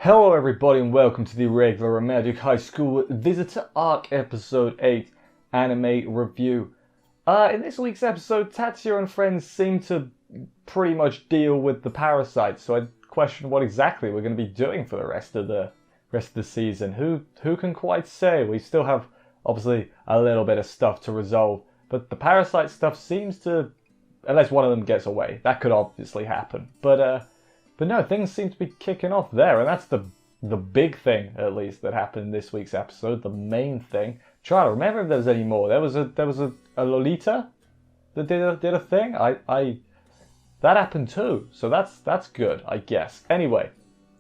Hello everybody and welcome to the Irregular Magic High School Visitor Arc Episode 8 Anime Review. In this week's episode, Tatsuya and friends seem to pretty much deal with the parasites, so I question what exactly we're going to be doing for the rest of the season. Who can quite say? We still have, obviously, a little bit of stuff to resolve, but the parasite stuff seems to, unless one of them gets away, that could obviously happen, But no, things seem to be kicking off there, and that's the big thing, at least, that happened in this week's episode. The main thing. Try to remember if there was any more. There was a Lolita that did a thing. That happened too, so that's good, I guess. Anyway,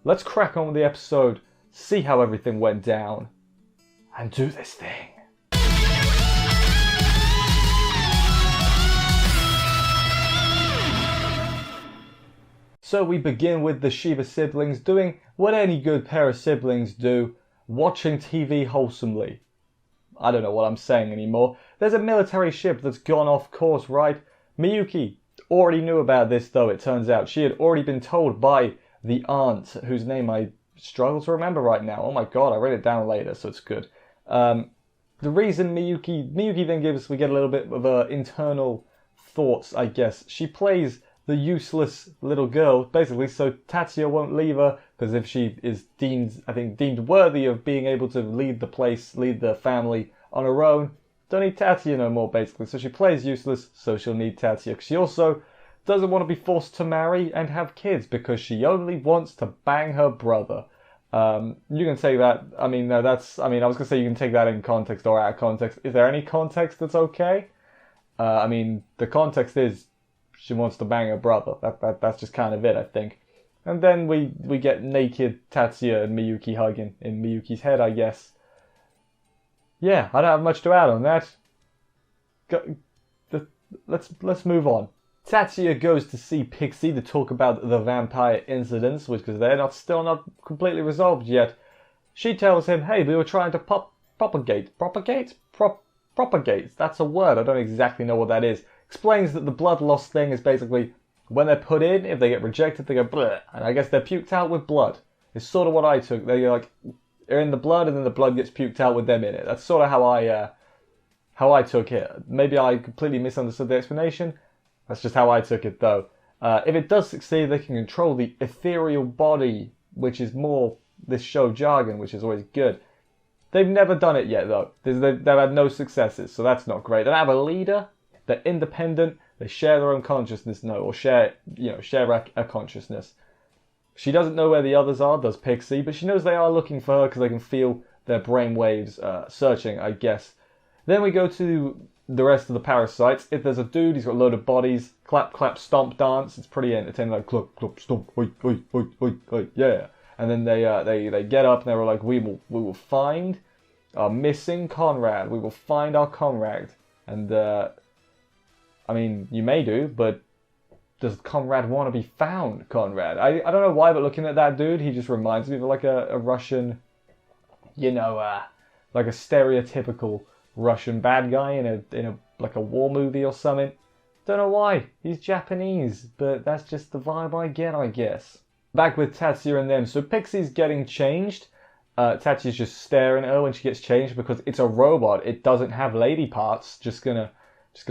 let's crack on with the episode, see how everything went down, and do this thing. So we begin with the Shiba siblings doing what any good pair of siblings do, watching TV wholesomely. I don't know what I'm saying anymore. There's a military ship that's gone off course, right? Miyuki already knew about this though, it turns out. She had already been told by the aunt, whose name I struggle to remember right now. Oh my god, I wrote it down later, so it's good. The reason Miyuki then we get a little bit of internal thoughts, I guess. She plays the useless little girl, basically, so Tatsuya won't leave her, because if she is deemed worthy of being able to lead the family on her own, don't need Tatsuya no more, basically. So she plays useless, so she'll need Tatsuya. She also doesn't want to be forced to marry and have kids, because she only wants to bang her brother. You can take that, I was going to say you can take that in context or out of context. Is there any context that's okay? The context is, she wants to bang her brother. That's just kind of it, I think. And then we get naked Tatsuya and Miyuki hugging in Miyuki's head, I guess. Yeah, I don't have much to add on that. Let's move on. Tatsuya goes to see Pixie to talk about the vampire incidents, because they're still not completely resolved yet. She tells him, hey, we were trying to propagate. Propagate? That's a word, I don't exactly know what that is. Explains that the blood loss thing is basically when they're put in, if they get rejected, they go bleh, and I guess they're puked out with blood. It's sort of what I took. They're in the blood, and then the blood gets puked out with them in it. That's sort of how I took it. Maybe I completely misunderstood the explanation. That's just how I took it, though. If it does succeed, they can control the ethereal body, which is more this show jargon, which is always good. They've never done it yet, though. They've had no successes, so that's not great. They don't have a leader. They're independent. They share their own consciousness, share a consciousness. She doesn't know where the others are, does Pixie, but she knows they are looking for her because they can feel their brain waves searching, I guess. Then we go to the rest of the parasites. If there's a dude, he's got a load of bodies. Clap, clap, stomp, dance. It's pretty entertaining. Like clap, clap, stomp, oi, oi, oi, oi, oi, yeah. And then they get up and they were like, we will find our missing Conrad. We will find our comrade. And you may do, but does Conrad want to be found, Conrad? I don't know why, but looking at that dude, he just reminds me of like a Russian, like a stereotypical Russian bad guy in a war movie or something. Don't know why. He's Japanese, but that's just the vibe I get, I guess. Back with Tatsuya and them. So Pixie's getting changed. Tatsuya's just staring at her when she gets changed because it's a robot. It doesn't have lady parts. Just gonna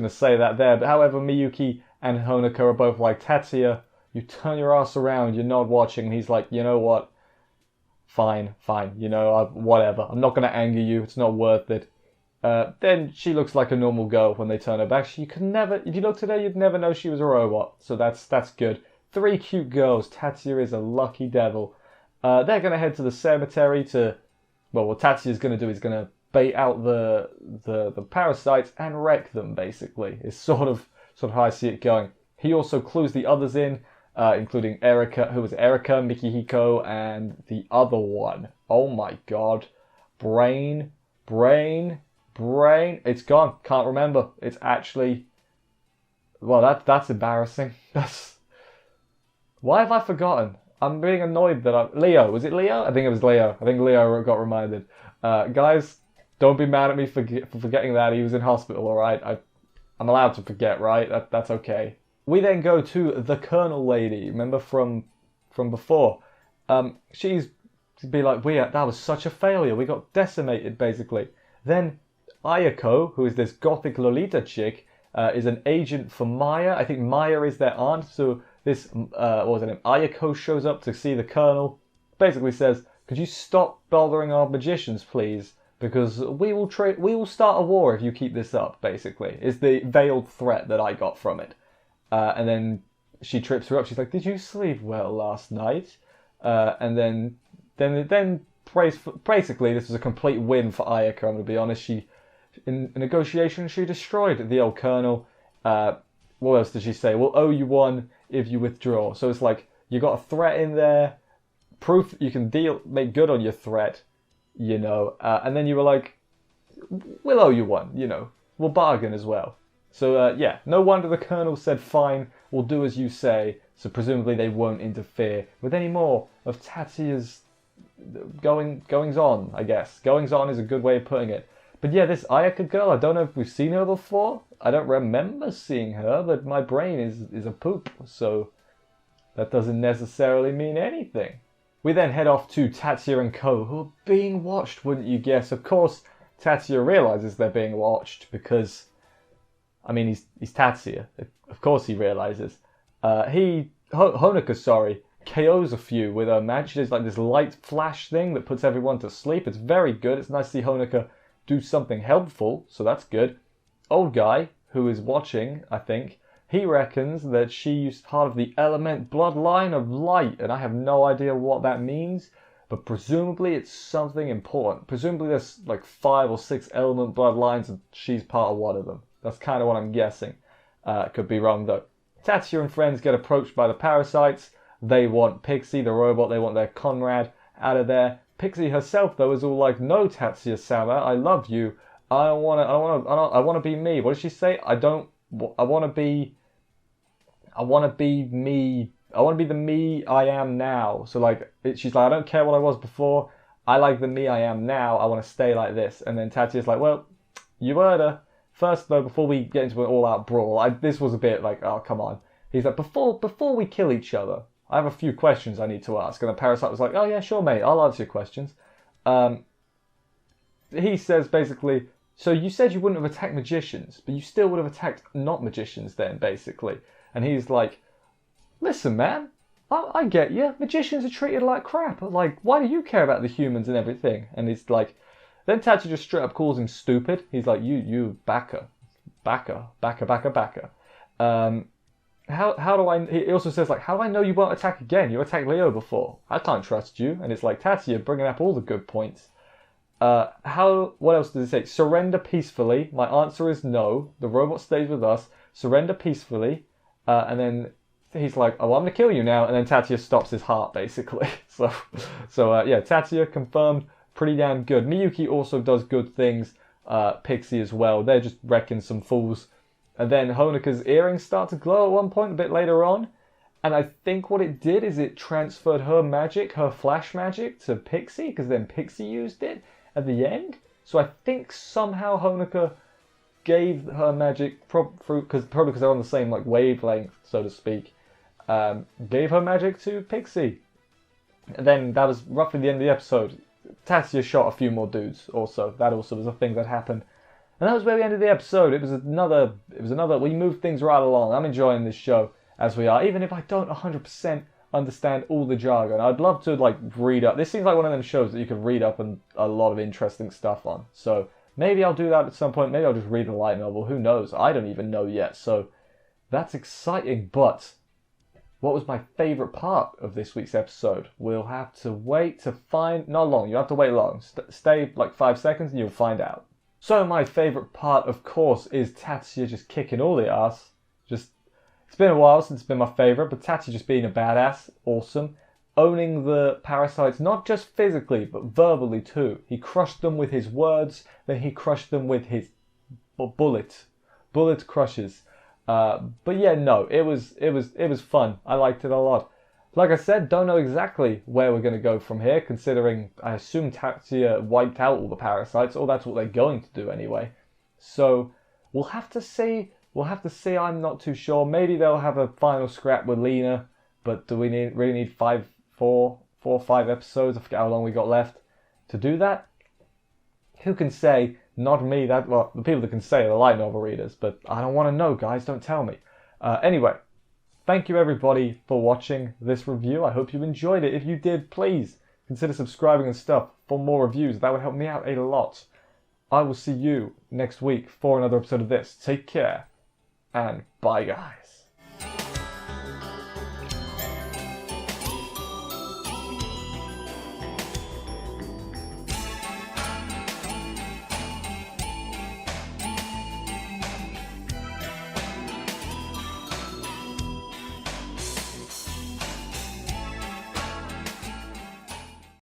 say that there. But however, Miyuki and Honoka are both like, Tatsuya, you turn your ass around, you're not watching. And he's like, you know what? Fine. Whatever. I'm not going to anger you. It's not worth it. Then she looks like a normal girl when they turn her back. If you looked at her, you'd never know she was a robot. So that's good. 3 cute girls. Tatsuya is a lucky devil. They're going to head to the cemetery what Tatsuya's going to do is going to bait out the parasites and wreck them, basically. It's sort of how I see it going. He also clues the others in, including Erika, Mikihiko, and the other one. Oh my god. Brain. It's gone. Can't remember. It's actually... Well, that's embarrassing. Why have I forgotten? I'm being annoyed that Leo. Was it Leo? I think it was Leo. I think Leo got reminded. Guys, don't be mad at me for forgetting that. He was in hospital, alright? I'm allowed to forget, right? That's okay. We then go to the Colonel lady. Remember from before? She's To be like, that was such a failure. We got decimated, basically. Then Ayako, who is this gothic Lolita chick, is an agent for Maya. I think Maya is their aunt. So this, what was her name? Ayako shows up to see the Colonel. Basically says, could you stop bothering our magicians, please? Because we will start a war if you keep this up, basically. Is the veiled threat that I got from it. And then she trips her up. She's like, did you sleep well last night? And then basically this was a complete win for Ayako, I'm going to be honest. In negotiation, she destroyed the old Colonel. What else did she say? We'll owe you one if you withdraw. So it's like, you got a threat in there, proof that you can make good on your threat, and then you were like, we'll owe you one, we'll bargain as well. So no wonder the Colonel said, fine, we'll do as you say. So presumably they won't interfere with any more of Tatsuya's goings on, I guess. Goings on is a good way of putting it. But yeah, this Ayaka girl, I don't know if we've seen her before. I don't remember seeing her, but my brain is a poop, so that doesn't necessarily mean anything. We then head off to Tatsuya and Ko, who are being watched, wouldn't you guess? Of course, Tatsuya realizes they're being watched because, he's Tatsuya. Of course he realizes. Honoka, KOs a few with her magic. She does like this light flash thing that puts everyone to sleep. It's very good. It's nice to see Honoka do something helpful, so that's good. Old guy, who is watching, I think, he reckons that she used part of the element bloodline of light, and I have no idea what that means, but presumably it's something important. Presumably there's like 5 or 6 element bloodlines, and she's part of one of them. That's kind of what I'm guessing. Could be wrong though. Tatsuya and friends get approached by the parasites. They want Pixie, the robot, they want their Conrad out of there. Pixie herself, though, is all like, no, Tatsuya-sama, I love you. I want to be me. What does she say? I want to be me. I want to be the me I am now. So, like, she's like, I don't care what I was before. I like the me I am now. I want to stay like this. And then Tatsuya's like, well, you heard her. First, though, before we get into an all-out brawl, this was a bit like, oh, come on. He's like, before we kill each other, I have a few questions I need to ask. And the parasite was like, oh yeah, sure mate, I'll answer your questions. He says basically, so you said you wouldn't have attacked magicians, but you still would have attacked not magicians then, basically. And he's like, listen man, I get you. Magicians are treated like crap. Like, why do you care about the humans and everything? And he's like, then Tatsuya just straight up calls him stupid. He's like, you backer. How do I... He also says, like, how do I know you won't attack again? You attacked Leo before. I can't trust you. And it's like, Tatsuya bringing up all the good points. What else does he say? Surrender peacefully. My answer is no. The robot stays with us. Surrender peacefully. And then he's like, oh, I'm going to kill you now. And then Tatsuya stops his heart, basically. So Tatsuya confirmed. Pretty damn good. Miyuki also does good things. Pixie as well. They're just wrecking some fools. And then Honoka's earrings start to glow at one point a bit later on. And I think what it did is it transferred her magic, her flash magic, to Pixie, because then Pixie used it at the end. So I think somehow Honoka gave her magic, probably because they're on the same like wavelength, so to speak, gave her magic to Pixie. And then that was roughly the end of the episode. Tatsuya shot a few more dudes also. That also was a thing that happened. And that was where we ended the episode. It was another, we moved things right along. I'm enjoying this show as we are, even if I don't 100% understand all the jargon. I'd love to like read up. This seems like one of them shows that you can read up and a lot of interesting stuff on. So maybe I'll do that at some point. Maybe I'll just read a light novel. Who knows? I don't even know yet. So that's exciting. But what was my favourite part of this week's episode? We'll have to wait to find... Not long. You have to wait long. Stay like 5 seconds and you'll find out. So my favourite part, of course, is Tatsuya just kicking all the ass. It's been a while since it's been my favourite, but Tatsuya just being a badass. Awesome. Owning the parasites, not just physically, but verbally too. He crushed them with his words, then he crushed them with his bullet crushes. But yeah, no, it was fun. I liked it a lot. Like I said, don't know exactly where we're going to go from here, considering I assume Tatsuya wiped out all the parasites, or that's what they're going to do anyway. So we'll have to see. I'm not too sure. Maybe they'll have a final scrap with Lena, but do we really need four 4 or 5 episodes, I forget how long we got left to do that. Who can say? Not me. Well, the people that can say are the light novel readers, but I don't want to know, guys. Don't tell me. Anyway, thank you everybody for watching this review. I hope you enjoyed it. If you did, please consider subscribing and stuff for more reviews. That would help me out a lot. I will see you next week for another episode of this. Take care, and bye, guys.